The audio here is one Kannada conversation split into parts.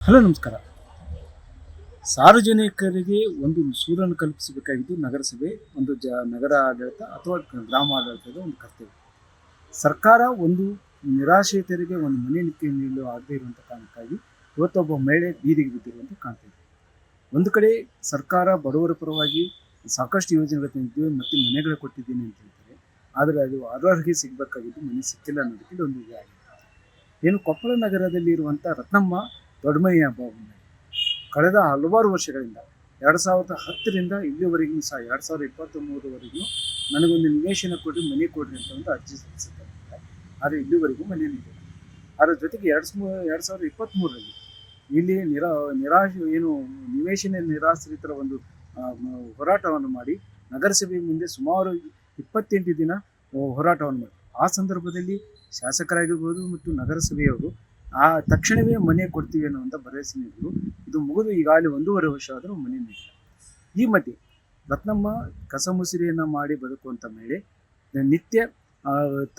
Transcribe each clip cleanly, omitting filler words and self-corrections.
ಹಲೋ ನಮಸ್ಕಾರ. ಸಾರ್ವಜನಿಕರಿಗೆ ಒಂದು ಸೂರನ್ನು ಕಲ್ಪಿಸಬೇಕಾಗಿದ್ದು ನಗರಸಭೆ, ಒಂದು ನಗರ ಆಡಳಿತ ಅಥವಾ ಗ್ರಾಮ ಆಡಳಿತದ ಒಂದು ಕರ್ತವ್ಯ. ಸರ್ಕಾರ ಒಂದು ನಿರಾಶ್ರಿತರಿಗೆ ಒಂದು ಮನೆ ನೀಡಲು ಆಗದೇ ಇರುವಂಥ ಕಾರಣಕ್ಕಾಗಿ ಇವತ್ತೊಬ್ಬ ಮಹಿಳೆ ಬೀದಿಗೆ ಬಿದ್ದಿರುವಂತೆ ಕಾಣ್ತಿದೆ. ಒಂದು ಕಡೆ ಸರ್ಕಾರ ಬಡವರ ಪರವಾಗಿ ಸಾಕಷ್ಟು ಯೋಜನೆಗಳು ತಂದಿದ್ದೇವೆ ಮತ್ತು ಮನೆಗಳು ಕೊಟ್ಟಿದ್ದೀನಿ ಅಂತ ಹೇಳ್ತಾರೆ. ಆದರೆ ಅದು ಅರ್ಹರಿಗೆ ಸಿಗಬೇಕಾಗಿದ್ದು ಮನೆ ಸಿಕ್ಕಿಲ್ಲ ಅನ್ನೋದಕ್ಕೆ ಒಂದು ಇದು ಆಗಿದೆ. ಏನು ಕೊಪ್ಪಳ ನಗರದಲ್ಲಿ ಇರುವಂಥ ರತ್ನಮ್ಮ ದೊಡ್ಡಮಯ್ಯ ಕಳೆದ ಹಲವಾರು ವರ್ಷಗಳಿಂದ 2010ರಿಂದ ಇಲ್ಲಿವರೆಗೂ ಸಹ 2023ವರೆಗೂ ನನಗೊಂದು ನಿವೇಶನ ಕೊಡಿ, ಮನೆ ಕೊಡ್ರಿ ಅಂತ ಒಂದು ಅರ್ಜಿ ಸಲ್ಲಿಸಿದ್ದಾರೆ. ಆದರೆ ಇಲ್ಲಿವರೆಗೂ ಮನೆ ನೀಡಿಲ್ಲ. ಅದರ ಜೊತೆಗೆ 2023ರಲ್ಲಿ ಇಲ್ಲಿ ನಿವೇಶನ ನಿರಾಶ್ರಿತರ ಒಂದು ಹೋರಾಟವನ್ನು ಮಾಡಿ ನಗರಸಭೆ ಮುಂದೆ ಸುಮಾರು 28 ದಿನ ಹೋರಾಟವನ್ನು ಮಾಡಿ, ಆ ಸಂದರ್ಭದಲ್ಲಿ ಶಾಸಕರಾಗಿರ್ಬೋದು ಮತ್ತು ನಗರಸಭೆಯವರು ತಕ್ಷಣವೇ ಮನೆ ಕೊಡ್ತೀವಿ ಅನ್ನುವಂಥ ಭರವಸೆ ನೀಡಿದರು. ಇದು ಮುಗಿದು ಈಗಾಗಲೇ 1.5 ವರ್ಷ ಆದರೂ ಮನೆ ನೀಡಿಲ್ಲ. ಈ ಮಧ್ಯೆ ರತ್ನಮ್ಮ ಕಸಮುಸುರಿಯನ್ನು ಮಾಡಿ ಬದುಕುವಂಥ ಮಹಿಳೆ ನಿತ್ಯ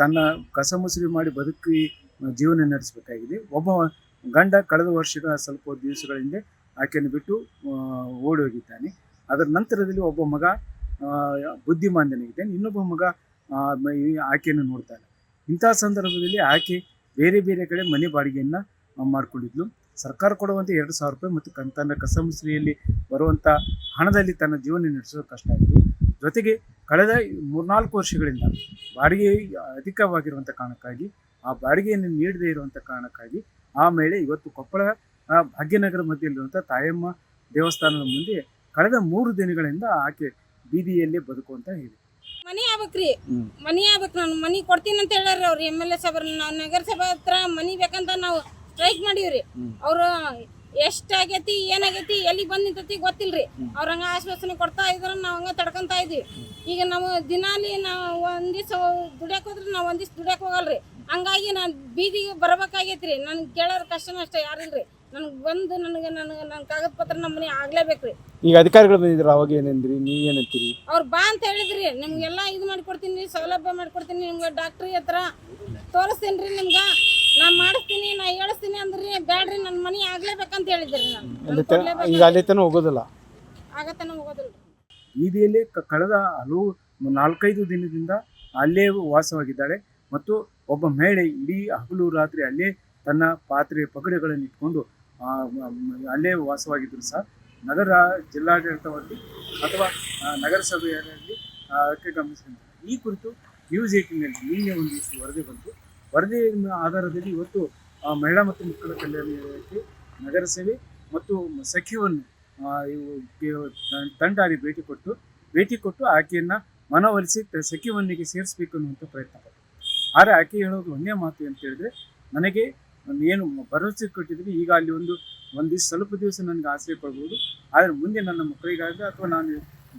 ತನ್ನ ಕಸಮುಸುರಿ ಮಾಡಿ ಬದುಕಿ ಜೀವನ ನಡೆಸಬೇಕಾಗಿದೆ. ಒಬ್ಬ ಗಂಡ ಕಳೆದ ವರ್ಷಗಳ ಸ್ವಲ್ಪ ದಿವಸಗಳ ಹಿಂದೆ ಆಕೆಯನ್ನು ಬಿಟ್ಟು ಓಡಿ ಹೋಗಿದ್ದಾನೆ. ಅದರ ನಂತರದಲ್ಲಿ ಒಬ್ಬ ಮಗ ಬುದ್ಧಿಮಾಂದ್ಯನಾಗಿದ್ದಾನೆ, ಇನ್ನೊಬ್ಬ ಮಗ ಆಕೆಯನ್ನು ನೋಡ್ತಾನೆ. ಇಂಥ ಸಂದರ್ಭದಲ್ಲಿ ಆಕೆ ಬೇರೆ ಬೇರೆ ಕಡೆ ಮನೆ ಬಾಡಿಗೆಯನ್ನು ಮಾಡಿಕೊಂಡಿದ್ಲು. ಸರ್ಕಾರ ಕೊಡುವಂಥ 2,000 ರೂಪಾಯಿ ಮತ್ತು ತನ್ನ ಕಸಮುಸುರಿಯಲ್ಲಿ ಬರುವಂಥ ಹಣದಲ್ಲಿ ತನ್ನ ಜೀವನ ನಡೆಸೋದು ಕಷ್ಟ ಆಯಿತು. ಜೊತೆಗೆ ಕಳೆದ 3-4 ವರ್ಷಗಳಿಂದ ಬಾಡಿಗೆ ಅಧಿಕವಾಗಿರುವಂಥ ಕಾರಣಕ್ಕಾಗಿ ಆ ಬಾಡಿಗೆಯನ್ನು ನೀಡದೇ ಇರುವಂಥ ಕಾರಣಕ್ಕಾಗಿ ಆ ಮಹಿಳೆ ಇವತ್ತು ಕೊಪ್ಪಳ ಭಾಗ್ಯನಗರ ಮಧ್ಯೆಯಲ್ಲಿರುವಂಥ ತಾಯಮ್ಮ ದೇವಸ್ಥಾನದ ಮುಂದೆ ಕಳೆದ 3 ದಿನಗಳಿಂದ ಆಕೆ ಬೀದಿಯಲ್ಲೇ ಬದುಕುವಂತ ಇದೆ. ಮನಿ ಆಗ್ಬೇಕ್ರಿ, ಮನಿ ಆಗ್ಬೇಕು. ನಾನು ಮನಿ ಕೊಡ್ತೀನಿ ಅಂತ ಹೇಳ್ಯಾರ ಅವ್ರು MLA ಸಾಬ್ರ. ನಾವು ನಗರಸಭೆ ಹತ್ರ ಮನಿ ಬೇಕಂತ ನಾವು ಸ್ಟ್ರೈಕ್ ಮಾಡೀವ್ರಿ. ಅವ್ರು ಎಷ್ಟಾಗೈತಿ ಏನಾಗೈತಿ ಎಲ್ಲಿ ಬಂದ್ ನಿಂತೈತಿ ಗೊತ್ತಿಲ್ರಿ. ಅವ್ರ ಹಂಗ ಆಶ್ವಾಸನೆ ಕೊಡ್ತಾ ಇದ್ರ ನಾವು ಹಂಗ ತಡ್ಕೊಂತ ಇದೀವಿ. ಈಗ ನಾವು ದಿನಾಲಿ ನಾವು ಒಂದ್ ದಿವ್ಸ ದುಡ್ಯಾಕ್ ಹೋದ್ರೆ ನಾವು ಒಂದ್ ದಿವ್ಸ ದುಡ್ಯಾಕ್ ಹೋಗಲ್ರಿ. ಹಂಗಾಗಿ ನಾನು ಬೀದಿಗೆ ಬರ್ಬೇಕಾಗೈತ್ರಿ. ನನ್ಗೆ ಕೇಳೋರ್ ಕಷ್ಟನ ಅಷ್ಟೇ ಯಾರಿಲ್ರಿ. ನನಗೆ ಬಂದು ನನ್ನ ಕಾಗದ ಪತ್ರ ನಮ್ಮ ಮನೆ ಆಗ್ಲೇಬೇಕ್ರಿ. ಈಗ ಅಧಿಕಾರಿಗಳು ಬಂದಿದ್ರು, ಅವಾಗ ಏನಂದ್ರಿ, ನೀವೇನಂತೀರಿ? ಅವ್ರು ಬಾ ಅಂತ ಹೇಳಿದ್ರಿ, ನಿಮ್ಗೆಲ್ಲ ಇದು ಮಾಡಿಕೊಡ್ತೀನಿ, ಸೌಲಭ್ಯ ಮಾಡಿಕೊಡ್ತೀನಿ, ನಿಮ್ಗೆ ಡಾಕ್ಟ್ರಿ ಹತ್ರ ತೋರಿಸ್ತೀನಿ ರೀ, ನಿಮ್ಗೆ ನಾನು ಮಾಡಿಸ್ತೀನಿ, ನಾ ಹೇಳಿಸ್ತೀನಿ ಅಂದ್ರಿ. ಬ್ಯಾಡ್ರಿ, ನನ್ನ ಮನೆ ಆಗ್ಲೇಬೇಕಂತ ಹೇಳಿದ್ರಿ. ಈಗ ಅಲ್ಲಿ ತನಕ ಹೋಗೋದಿಲ್ಲ, ಆಗತನ ಹೋಗೋದಿಲ್ಲ. ಬೀದಿಯಲ್ಲಿ ಕಳೆದ 4-5 ದಿನದಿಂದ ಅಲ್ಲೇ ವಾಸವಾಗಿದ್ದಾಳೆ. ಮತ್ತು ಒಬ್ಬ ಮಹಿಳೆ ಇಡೀ ಹಗಲು ರಾತ್ರಿ ಅಲ್ಲೇ ತನ್ನ ಪಾತ್ರೆ ಪಗಡೆಗಳನ್ನು ಇಟ್ಕೊಂಡು ಅಲ್ಲೇ ವಾಸವಾಗಿದ್ದರು ಸಹ ನಗರ ಜಿಲ್ಲಾಡಳಿತವಾಗಿ ಅಥವಾ ನಗರಸಭೆಯಲ್ಲಿ ಅದಕ್ಕೆ ಗಮನಿಸಿದ್ದಾರೆ. ಈ ಕುರಿತು ನ್ಯೂಸ್ 18ನಲ್ಲಿ ನಿನ್ನೆ ಒಂದಿಷ್ಟು ವರದಿ ಬಂತು. ವರದಿ ಆಧಾರದಲ್ಲಿ ಇವತ್ತು ಮಹಿಳಾ ಮತ್ತು ಮಕ್ಕಳ ಕಲ್ಯಾಣ ಇಲಾಖೆ, ನಗರಸಭೆ ಮತ್ತು ಸಖಿಯನ್ನು ತಂಡಾರಿ ಭೇಟಿ ಕೊಟ್ಟು ಆಕೆಯನ್ನು ಮನವೊಲಿಸಿ ಸಖಿವನ್ನಿಗೆ ಸೇರಿಸಬೇಕು ಅನ್ನುವಂಥ ಪ್ರಯತ್ನ ಪಟ್ಟರು. ಆದರೆ ಆಕೆ ಹೇಳೋದು ಒಂದೇ ಮಾತು ಅಂತ ಹೇಳಿದ್ರೆ, ನನಗೆ ಏನು ಭರವಸೆ ಕೊಟ್ಟಿದ್ರಿ, ಈಗ ಅಲ್ಲಿ ಒಂದಿಷ್ಟು ಸ್ವಲ್ಪ ದಿವಸ ನನಗೆ ಆಶ್ರಯ ಕೊಡ್ಬೋದು, ಆದರೆ ಮುಂದೆ ನನ್ನ ಮಕ್ಕಳಿಗಾಗಲಿ ಅಥವಾ ನಾನು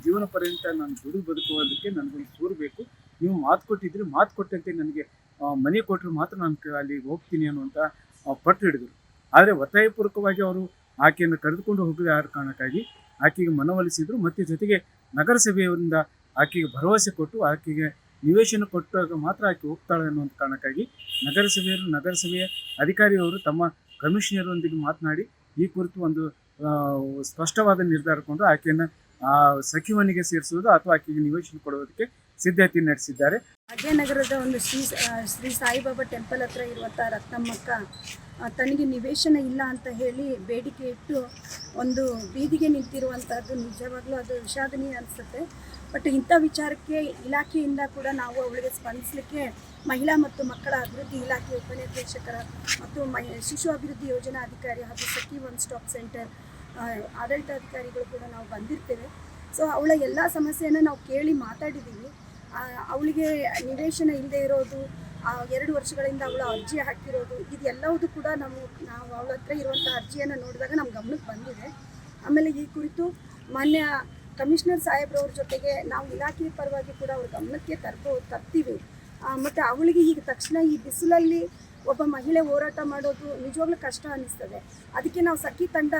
ಜೀವನ ಪರ್ಯಂತ ನಾನು ದುಡಿದು ಬದುಕುವುದಕ್ಕೆ ನನಗೊಂದು ಸೂರು ಬೇಕು. ನೀವು ಮಾತು ಕೊಟ್ಟಿದ್ರಿ, ಮಾತು ಕೊಟ್ಟಂತೆ ನನಗೆ ಮನೆ ಕೊಟ್ಟರು ಮಾತ್ರ ನಾನು ಅಲ್ಲಿ ಹೋಗ್ತೀನಿ ಅನ್ನುವಂಥ ಪಟ್ಟು ಹಿಡಿದರು. ಆದರೆ ಒತ್ತಾಯಪೂರ್ವಕವಾಗಿ ಅವರು ಆಕೆಯನ್ನು ಕರೆದುಕೊಂಡು ಹೋಗದ ಕಾರಣಕ್ಕಾಗಿ ಆಕೆಗೆ ಮನವೊಲಿಸಿದರು. ಮತ್ತು ಜೊತೆಗೆ ನಗರಸಭೆಯವರಿಂದ ಆಕೆಗೆ ಭರವಸೆ ಕೊಟ್ಟು ಆಕೆಗೆ ನಿವೇಶನ ಕೊಟ್ಟಾಗ ಮಾತ್ರ ಆಕೆ ಹೋಗ್ತಾಳೆ ಅನ್ನುವಂಥ ಕಾರಣಕ್ಕಾಗಿ ನಗರಸಭೆಯ ಅಧಿಕಾರಿಯವರು ತಮ್ಮ ಕಮಿಷನರೊಂದಿಗೆ ಮಾತನಾಡಿ ಈ ಕುರಿತು ಒಂದು ಸ್ಪಷ್ಟವಾದ ನಿರ್ಧಾರ ಕೊಂಡು ಆಕೆಯನ್ನು ಸಖಿವನಿಗೆ ಸೇರಿಸುವುದು ಅಥವಾ ಆಕೆಗೆ ನಿವೇಶನ ಕೊಡುವುದಕ್ಕೆ ಸಿದ್ಧತೆ ನಡೆಸಿದ್ದಾರೆ. ಭಾಗ್ಯನಗರದ ಒಂದು ಶ್ರೀ ಸಾಯಿಬಾಬಾ ಟೆಂಪಲ್ ಹತ್ರ ಇರುವಂಥ ರತ್ನಮ್ಮಕ್ಕ ತನಗೆ ನಿವೇಶನ ಇಲ್ಲ ಅಂತ ಹೇಳಿ ಬೇಡಿಕೆ ಇಟ್ಟು ಒಂದು ಬೀದಿಗೆ ನಿಂತಿರುವಂಥದ್ದು ನಿಜವಾಗ್ಲೂ ಅದು ವಿಷಾದನೀಯ ಅನಿಸುತ್ತೆ. ಬಟ್ ಇಂಥ ವಿಚಾರಕ್ಕೆ ಇಲಾಖೆಯಿಂದ ಕೂಡ ನಾವು ಅವಳಿಗೆ ಸ್ಪಂದಿಸಲಿಕ್ಕೆ ಮಹಿಳಾ ಮತ್ತು ಮಕ್ಕಳ ಅಭಿವೃದ್ಧಿ ಇಲಾಖೆ ಉಪನಿರ್ದೇಶಕರ ಮತ್ತು ಶಿಶು ಅಭಿವೃದ್ಧಿ ಯೋಜನಾ ಅಧಿಕಾರಿ ಹಾಗೂ ಸಖಿ ಒನ್ ಸ್ಟಾಪ್ ಸೆಂಟರ್ ಆಡಳಿತಾಧಿಕಾರಿಗಳು ಕೂಡ ನಾವು ಬಂದಿರ್ತೇವೆ. ಸೊ ಅವಳ ಎಲ್ಲ ಸಮಸ್ಯೆಯನ್ನು ನಾವು ಕೇಳಿ ಮಾತಾಡಿದ್ದೀವಿ. ಅವಳಿಗೆ ನಿವೇಶನ ಇಲ್ಲದೆ ಇರೋದು, 2 ವರ್ಷಗಳಿಂದ ಅವಳ ಅರ್ಜಿ ಹಾಕಿರೋದು, ಇದೆಲ್ಲವೂ ಕೂಡ ನಾವು ಅವಳ ಹತ್ರ ಇರುವಂಥ ಅರ್ಜಿಯನ್ನು ನೋಡಿದಾಗ ನಮ್ಮ ಗಮನಕ್ಕೆ ಬಂದಿದೆ. ಆಮೇಲೆ ಈ ಕುರಿತು ಮಾನ್ಯ ಕಮಿಷನರ್ ಸಾಹೇಬ್ರವ್ರ ಜೊತೆಗೆ ನಾವು ಇಲಾಖೆ ಪರವಾಗಿ ಕೂಡ ಅವ್ರ ಗಮನಕ್ಕೆ ತರ್ತೀವಿ. ಮತ್ತು ಅವಳಿಗೆ ಈಗ ತಕ್ಷಣ ಈ ಬಿಸಿಲಲ್ಲಿ ಒಬ್ಬ ಮಹಿಳೆ ಹೋರಾಟ ಮಾಡೋದು ನಿಜವಾಗ್ಲೂ ಕಷ್ಟ ಅನ್ನಿಸ್ತದೆ. ಅದಕ್ಕೆ ನಾವು ಸಖಿ ತಂಡ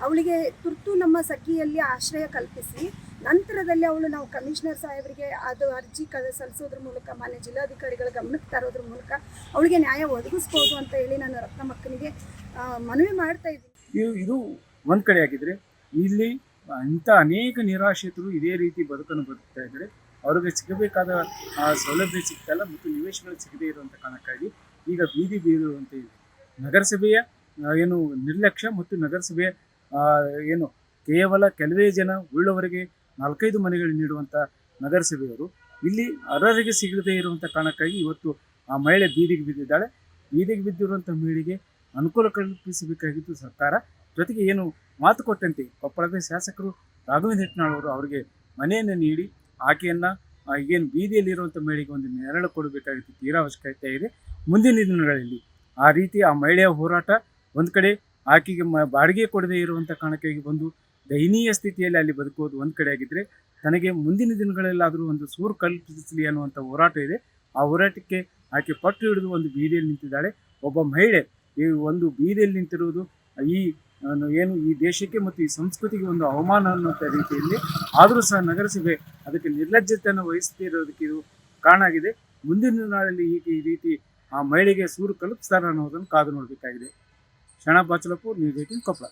ಅವಳಿಗೆ ತುರ್ತು ನಮ್ಮ ಸಖಿಯಲ್ಲಿ ಆಶ್ರಯ ಕಲ್ಪಿಸಿ ನಂತರದಲ್ಲಿ ನಾವು ಕಮಿಷನರ್ ಸಾಹೇಬರಿಗೆ ಅದು ಅರ್ಜಿ ಸಲ್ಲಿಸೋದ್ರ ಮೂಲಕ ಮಾನ್ಯ ಜಿಲ್ಲಾಧಿಕಾರಿಗಳ ಗಮನಕ್ಕೆ ತರೋದ್ರ ಮೂಲಕ ಅವಳಿಗೆ ನ್ಯಾಯ ಒದಗಿಸ್ಬೋದು ಅಂತ ಹೇಳಿ ನಾನು ರತ್ನಮ್ಮಕ್ಕನಿಗೆ ಮನವಿ ಮಾಡ್ತಾ ಇದ್ದೀನಿ. ಇದು ಒಂದು ಕಡೆ ಆಗಿದ್ರೆ, ಇಲ್ಲಿ ಇಂಥ ಅನೇಕ ನಿರಾಶ್ರಿತರು ಇದೇ ರೀತಿ ಬದುಕನ್ನು ಬದುಕ್ತಾ ಇದ್ದಾರೆ. ಅವ್ರಿಗೆ ಸಿಗಬೇಕಾದ ಸೌಲಭ್ಯ ಸಿಗ್ತಾಯಿಲ್ಲ ಮತ್ತು ನಿವೇಶನಗಳು ಸಿಗದೇ ಇರುವಂಥ ಕಾರಣಕ್ಕಾಗಿ ಈಗ ಬೀದಿ ಬೀಳುವಂತೆ ಇದೆ. ನಗರಸಭೆಯ ಏನು ನಿರ್ಲಕ್ಷ್ಯ ಮತ್ತು ನಗರಸಭೆಯ ಏನು ಕೇವಲ ಕೆಲವೇ ಜನ ಉಳ್ಳವರಿಗೆ 4-5 ಮನೆಗಳು ನೀಡುವಂಥ ನಗರಸಭೆಯವರು ಇಲ್ಲಿ ಅರ್ಹರಿಗೆ ಸಿಗದೇ ಇರುವಂಥ ಕಾರಣಕ್ಕಾಗಿ ಇವತ್ತು ಆ ಮಹಿಳೆ ಬೀದಿಗೆ ಬಿದ್ದಿದ್ದಾಳೆ. ಬೀದಿಗೆ ಬಿದ್ದಿರುವಂಥ ಮಹಿಳೆಗೆ ಅನುಕೂಲ ಕಲ್ಪಿಸಬೇಕಾಗಿದ್ದು ಸರ್ಕಾರ. ಜೊತೆಗೆ ಏನು ಮಾತು ಕೊಟ್ಟಂತೆ ಕೊಪ್ಪಳದ ಶಾಸಕರು ರಾಘವೇಂದ್ರ ಹಿಟ್ನಾಳ್ ಅವರು ಅವರಿಗೆ ಮನೆಯನ್ನು ನೀಡಿ ಆಕೆಯನ್ನು ಏನು ಬೀದಿಯಲ್ಲಿರುವಂಥ ಮಹಿಳೆಗೆ ಒಂದು ನೆರಳು ಕೊಡಬೇಕಾಗಿತ್ತು, ತೀರಾ ಅವಶ್ಯಕತೆ ಇದೆ. ಮುಂದಿನ ದಿನಗಳಲ್ಲಿ ಆ ರೀತಿ ಆ ಮಹಿಳೆಯ ಹೋರಾಟ ಒಂದು ಕಡೆ, ಆಕೆಗೆ ಬಾಡಿಗೆ ಕೊಡದೇ ಇರುವಂಥ ಕಾರಣಕ್ಕಾಗಿ ಒಂದು ದಯನೀಯ ಸ್ಥಿತಿಯಲ್ಲಿ ಅಲ್ಲಿ ಬದುಕುವುದು ಒಂದು ಕಡೆ ಆಗಿದ್ದರೆ, ತನಗೆ ಮುಂದಿನ ದಿನಗಳಲ್ಲಾದರೂ ಒಂದು ಸೂರು ಕಲ್ಪಿಸಲಿ ಅನ್ನುವಂಥ ಹೋರಾಟ ಇದೆ. ಆ ಹೋರಾಟಕ್ಕೆ ಆಕೆ ಪಟ್ಟು ಹಿಡಿದು ಒಂದು ಬೀದಿಯಲ್ಲಿ ನಿಂತಿದ್ದಾಳೆ. ಒಬ್ಬ ಮಹಿಳೆ ಈ ಒಂದು ಬೀದಿಯಲ್ಲಿ ನಿಂತಿರುವುದು ಏನು ಈ ದೇಶಕ್ಕೆ ಮತ್ತು ಈ ಸಂಸ್ಕೃತಿಗೆ ಒಂದು ಅವಮಾನ ಅನ್ನುವಂಥ ರೀತಿಯಲ್ಲಿ, ಆದರೂ ಸಹ ನಗರಸಭೆ ಅದಕ್ಕೆ ನಿರ್ಲಜ್ಜತೆಯನ್ನು ವಹಿಸ್ತಿರೋದಕ್ಕೆ ಇದು ಕಾರಣ ಆಗಿದೆ. ಮುಂದಿನ ದಿನಗಳಲ್ಲಿ ಈ ರೀತಿ ಆ ಮಹಿಳೆಗೆ ಸೂರು ಕಲ್ಪಿಸ್ತಾರೆ ಅನ್ನೋದನ್ನು ಕಾದು ನೋಡಬೇಕಾಗಿದೆ. ಶರಣ ಬಾಚಲಪುರ್, ನ್ಯೂಸ್ 18 ಕೊಪ್ಪಳ.